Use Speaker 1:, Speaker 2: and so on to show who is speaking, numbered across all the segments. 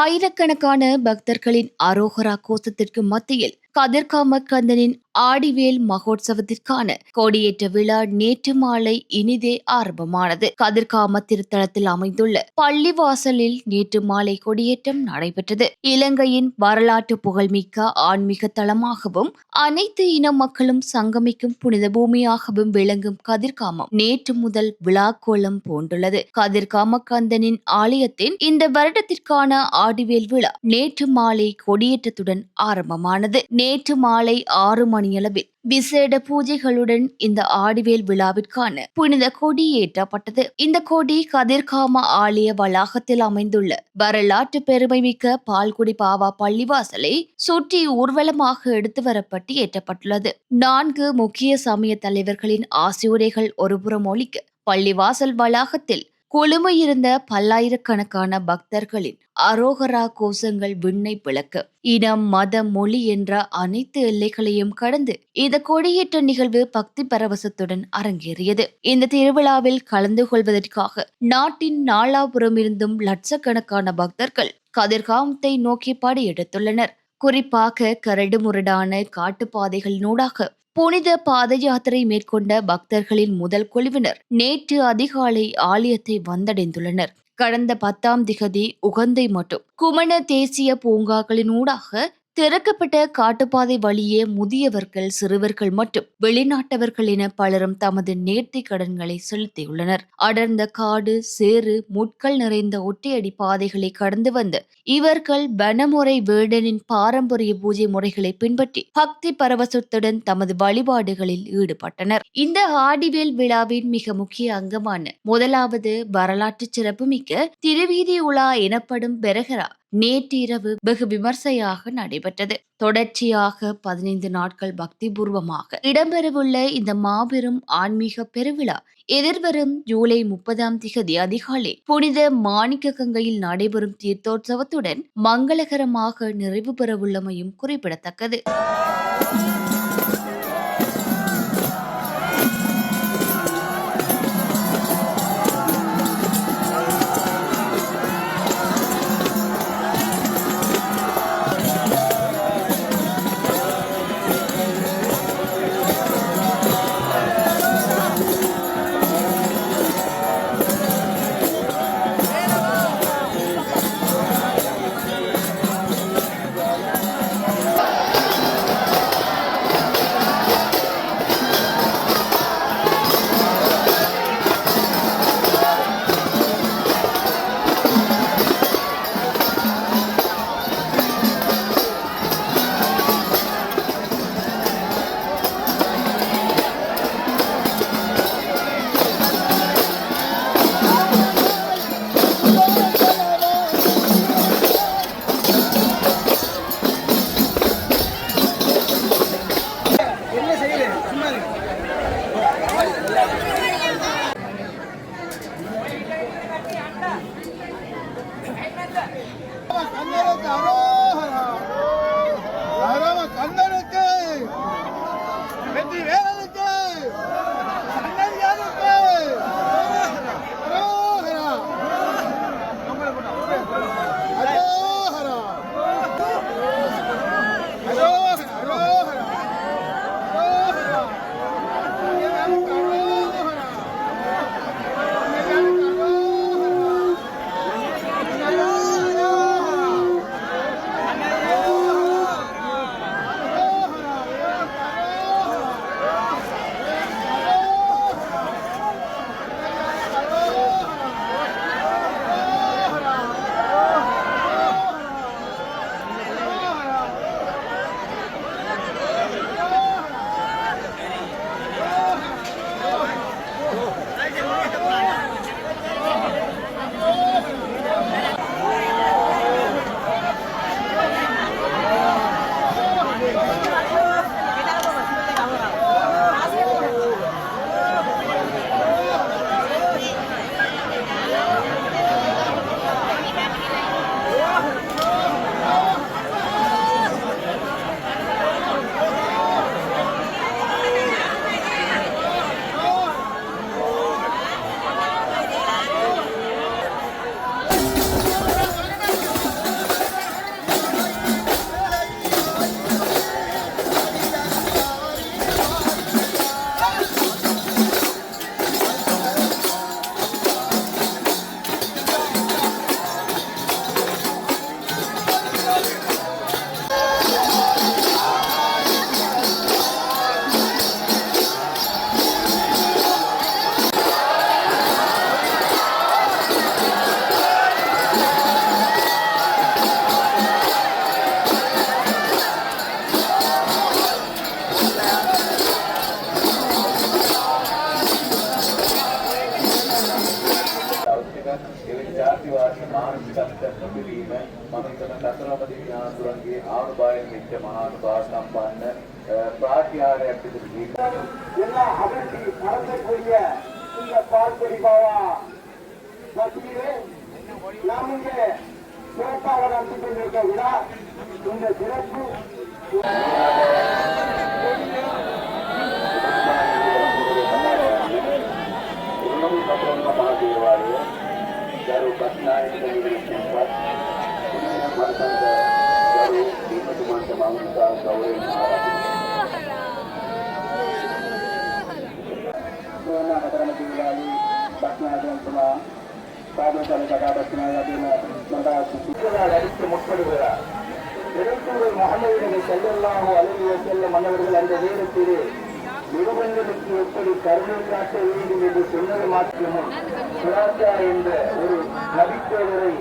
Speaker 1: ஆயிரக்கணக்கான பக்தர்களின் அரோகரா கோஷத்திற்கு மத்தியில் கதிர்காம கந்தனின் ஆடிவேல் மகோத்சவத்திற்கான கொடியேற்ற விழா நேற்று மாலை இனிதே ஆரம்பமானது. கதிர்காம திருத்தலத்தில் அமைந்துள்ள பள்ளிவாசலில் நேற்று மாலை கொடியேற்றம் நடைபெற்றது. இலங்கையின் வரலாற்று புகழ்மிக்க ஆன்மீக தலமாகவும் அனைத்து இன மக்களும் சங்கமிக்கும் புனித பூமியாகவும் விளங்கும் கதிர்காமம் நேற்று முதல் விழாக்கோலம் பூண்டுள்ளது. கதிர்காம கந்தனின் ஆலயத்தின் இந்த வருடத்திற்கான ஆடிவேல் விழா நேற்று மாலை கொடியேற்றத்துடன் ஆரம்பமானது. நேற்று மாலை 6 மணியளவில் விசேட பூஜைகளுடன் இந்த ஆடிவேல் விழாவிற்கான புனித கொடி ஏற்றப்பட்டது. இந்த கொடி கதிர்காம ஆலய வளாகத்தில் அமைந்துள்ள வரலாற்று பெருமைமிக்க பால்குடி பாவா பள்ளிவாசலை சுற்றி ஊர்வலமாக எடுத்து வரப்பட்டு ஏற்றப்பட்டுள்ளது. 4 முக்கிய சமய தலைவர்களின் ஆசியுரைகள் ஒருபுறம் ஒலிக்க பள்ளிவாசல் வளாகத்தில் குழுமையிருந்த பல்லாயிரக்கணக்கான பக்தர்களின் அரோகரா கோஷங்கள் விண்ணை பிளக்க இனம் மதம் மொழி என்ற அனைத்து எல்லைகளையும் கடந்து இந்த கொடியேற்ற நிகழ்வு பக்தி பரவசத்துடன் அரங்கேறியது. இந்த திருவிழாவில் கலந்து கொள்வதற்காக நாட்டின் நாலாபுரம் இருந்தும் லட்சக்கணக்கான பக்தர்கள் கதிர்காமத்தை நோக்கி படையெடுத்துள்ளனர். குறிப்பாக கரடு முரடான காட்டுப்பாதைகளினூடாக புனித பாத யாத்திரை மேற்கொண்ட பக்தர்களின் முதல் குழுவினர் நேற்று அதிகாலை ஆலயத்தை வந்தடைந்துள்ளனர். கடந்த 10ஆம் திகதி உகந்தை மற்றும் குமண தேசிய பூங்காக்களினூடாக திறக்கப்பட்ட காட்டுப்பாதை வழியே முதியவர்கள், சிறுவர்கள் மற்றும் வெளிநாட்டவர்கள் என பலரும் தமது நேர்த்தி கடன்களை செலுத்தியுள்ளனர். அடர்ந்த காடு, சேறு, முட்கள் நிறைந்த ஒற்றையடி பாதைகளை கடந்து வந்த இவர்கள் வனமுறை வேடனின் பாரம்பரிய பூஜை முறைகளை பின்பற்றி பக்தி பரவசத்துடன் தமது வழிபாடுகளில் ஈடுபட்டனர். இந்த ஆடிவேல் விழாவின் மிக முக்கிய அங்கமான முதலாவது வரலாற்று சிறப்புமிக்க திருவீதி உலா எனப்படும் பெரகரா நேற்று இரவு வெகு விமர்சையாக நடைபெற்றது. தொடர்ச்சியாக 15 நாட்கள் பக்திபூர்வமாக இடம்பெறவுள்ள இந்த மாபெரும் ஆன்மீக பெருவிழா எதிர்வரும் ஜூலை 30ஆம் திகதி அதிகாலை புனித மாணிக்க கங்கையில் நடைபெறும் தீர்த்தோற்சவத்துடன் மங்களகரமாக நிறைவு பெறவுள்ளமையும் குறிப்பிடத்தக்கது.
Speaker 2: සත්‍ය නොපිරීම මම හිතන දසරමදී ඥානතුන්ගේ ආනුභාවයෙන් මෙච්ච මහානුභාව සම්පන්න ප්‍රාත්‍යාරයක් ඉදිරියේ
Speaker 3: எல்லா அகற்றி நடத்தக்கூடிய இந்த பார்ப்படி பாவா மத்தியிலே நாம் இங்கே சிறப்பாக நடத்தி கொண்டிருக்க விழா இந்த சிறப்பு
Speaker 2: Garu Batnai dari tempat ini mata garu di teman-teman kita gawe Dona katakan tinggali Batnai dan semua pada kali kata Batnai ada mata sudah dari முற்படுகிறா இறைத்தூதர் முஹம்மது நபி ஸல்லல்லாஹு அலைஹி வஸல்லம் அவர்கள் அந்த நேரத்திலே நிபந்தனைக்கு எப்படி கருணை காட்ட வேண்டும் என்று சொன்னது மாத்திரமும் சுராஜா என்ற ஒரு நபித்தோழரை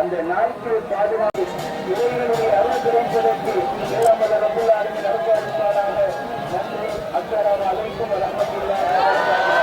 Speaker 2: அந்த நாய்க்கு பாதுகாப்பு இறைவனுடைய அருள் கிடைப்பதற்கு இல்லாமல் ரப்பல் ஆலமீன் அருள்பாலிப்பானாக. நன்றி. அஸ்ஸலாமு அலைக்கும் வரஹ்மத்துல்லாஹி வபரகாத்துஹு.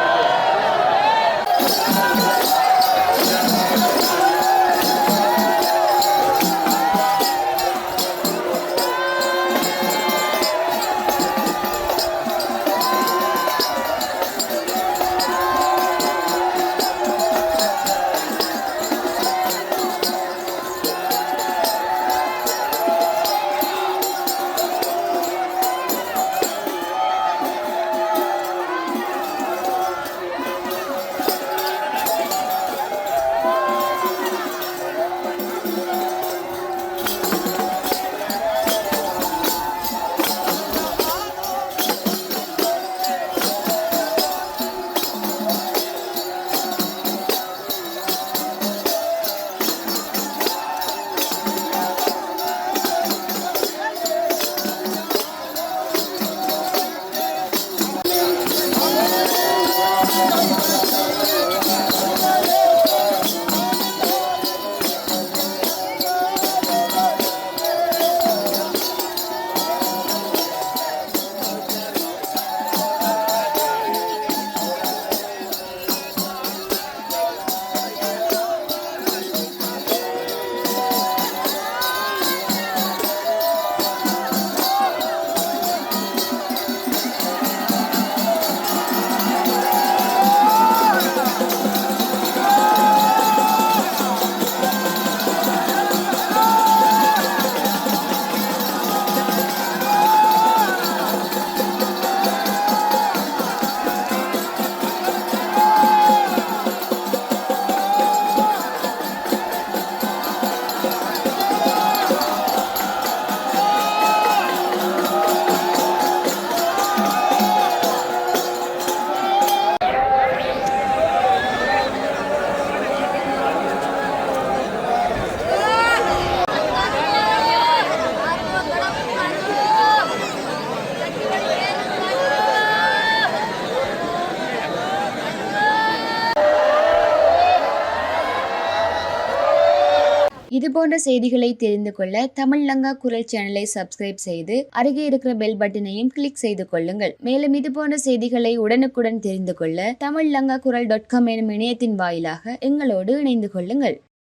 Speaker 1: இதுபோன்ற செய்திகளை தெரிந்து கொள்ள தமிழ் லங்கா குரல் சேனலை சப்ஸ்கிரைப் செய்து அருகே இருக்கிற பெல் பட்டனையும் கிளிக் செய்து கொள்ளுங்கள். மேலும் இதுபோன்ற செய்திகளை உடனுக்குடன் தெரிந்து கொள்ள தமிழ்லங்காகுரல்.com எனும் இணையத்தின் வாயிலாக எங்களோடு இணைந்து கொள்ளுங்கள்.